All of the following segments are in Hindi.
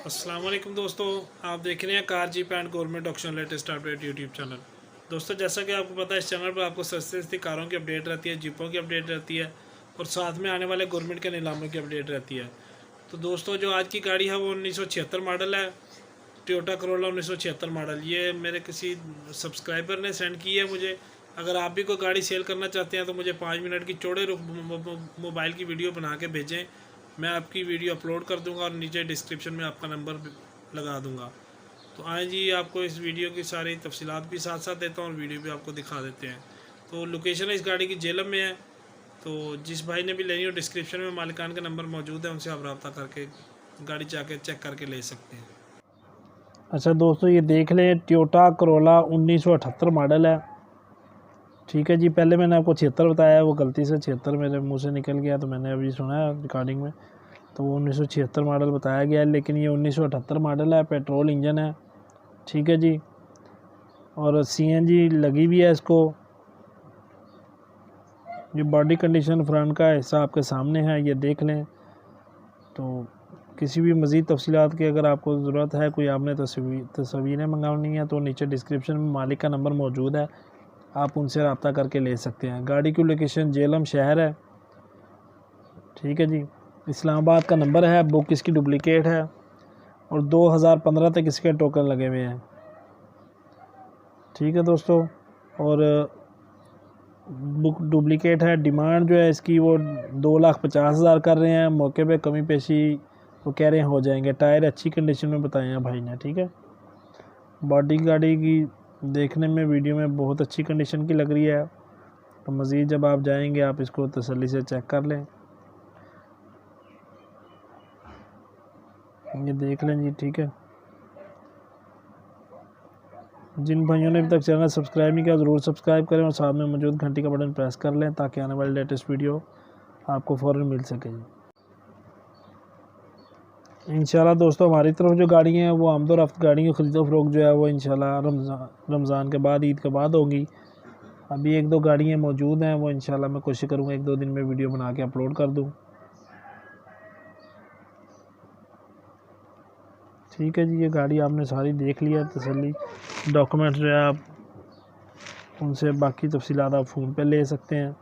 अस्सलाम वालेकुम दोस्तों, आप देख रहे हैं car jeep and government auction latest update YouTube channel. दोस्तों, जैसा कि आपको पता है, इस चैनल पर आपको सस्ती सस्ती कारों की अपडेट रहती है, जीपों की अपडेट रहती है और साथ में आने वाले गवर्नमेंट के नीलामों की अपडेट रहती है। तो दोस्तों, जो आज की गाड़ी है वो 1976 मॉडल है, टोयोटा करोला 1976 मॉडल। ये मेरे किसी सब्सक्राइबर ने सेंड की है मुझे। अगर आप भी कोई गाड़ी सेल करना चाहते हैं तो मुझे 5 मिनट की चौड़े मोबाइल की वीडियो बना के भेजें। मैं आपकी वीडियो अपलोड कर दूंगा और नीचे डिस्क्रिप्शन में आपका नंबर लगा दूंगा। तो आए जी, आपको इस वीडियो की सारी तफसीलात भी साथ साथ देता हूँ और वीडियो भी आपको दिखा देते हैं। तो लोकेशन है इस गाड़ी की जेलम में है। तो जिस भाई ने भी लेनी हो, डिस्क्रिप्शन में मालिकान का नंबर मौजूद है, उनसे आप रब्ता करके गाड़ी जाके चेक करके ले सकते हैं। अच्छा दोस्तों, ये देख लें, टोयोटा करोला 1978 मॉडल है। ठीक है जी, पहले मैंने आपको 76 बताया, वो गलती से 76 मेरे मुंह से निकल गया, तो मैंने अभी सुना है रिकॉर्डिंग में, तो वो 1976 मॉडल बताया गया है, लेकिन ये 1978 मॉडल है। पेट्रोल इंजन है। ठीक है जी, और सीएनजी लगी भी है इसको। ये बॉडी कंडीशन फ्रंट का हिस्सा आपके सामने है, ये देख लें। तो किसी भी मज़ीद तफसीलात की अगर आपको ज़रूरत है, कोई आपने तस्वीरें मंगानी है, तो नीचे डिस्क्रिप्शन में मालिक का नंबर मौजूद है, आप उनसे रब्ता करके ले सकते हैं। गाड़ी की लोकेशन जेलम शहर है। ठीक है जी, इस्लामाबाद का नंबर है, बुक इसकी डुप्लिकेट है और 2015 तक इसके टोकन लगे हुए हैं। ठीक है दोस्तों, और बुक डुप्लिकेट है। डिमांड जो है इसकी वो 2,50,000 कर रहे हैं। मौके पे कमी पेशी वो कह रहे हैं हो जाएंगे। टायर अच्छी कंडीशन में बताए हैं भाई ने। ठीक है, बॉडी गाड़ी की देखने में वीडियो में बहुत अच्छी कंडीशन की लग रही है। तो मज़ीद जब आप जाएंगे आप इसको तसल्ली से चेक कर लें। ये देख लें जी। ठीक है, जिन भाइयों ने अभी तक चैनल सब्सक्राइब नहीं किया ज़रूर सब्सक्राइब करें और साथ में मौजूद घंटी का बटन प्रेस कर लें ताकि आने वाली लेटेस्ट वीडियो आपको फ़ौरन मिल सके। इंशाल्लाह दोस्तों, हमारी तरफ जो गाड़ी हैं वो आमदोरफ्त गाड़ियों की ख़रीदो फ़रोख्त जो है वो इंशाल्लाह रमज़ान के बाद, ईद के बाद होगी। अभी एक दो गाड़ियाँ मौजूद हैं, वो इंशाल्लाह मैं कोशिश करूँगा 1-2 दिन में वीडियो बना के अपलोड कर दूँ। ठीक है जी, ये गाड़ी आपने सारी देख लिया तसल्ली। डॉक्यूमेंट्स जो है आप उनसे बाकी तफसीलात आप फ़ोन पे ले सकते हैं।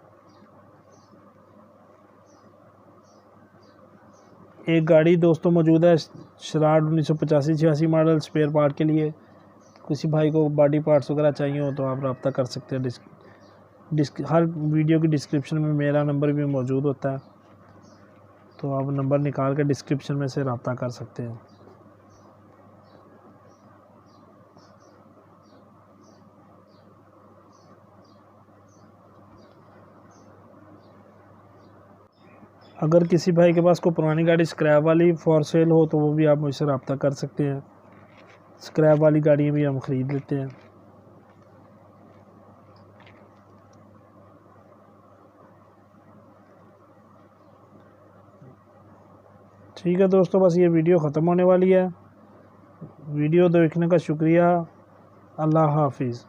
एक गाड़ी दोस्तों मौजूद है शराड 1985-86 मॉडल, स्पेयर पार्ट के लिए। किसी भाई को बॉडी पार्ट्स वगैरह चाहिए हो तो आप रब्ता कर सकते हैं। हर वीडियो की डिस्क्रिप्शन में मेरा नंबर भी मौजूद होता है, तो आप नंबर निकाल कर डिस्क्रिप्शन में से रब्ता कर सकते हैं। अगर किसी भाई के पास कोई पुरानी गाड़ी स्क्रैप वाली फॉर सेल हो तो वो भी आप मुझसे रब्ता कर सकते हैं। स्क्रैप वाली गाड़ियाँ भी हम ख़रीद लेते हैं। ठीक है दोस्तों, बस ये वीडियो ख़त्म होने वाली है। वीडियो देखने का शुक्रिया। अल्लाह हाफिज़।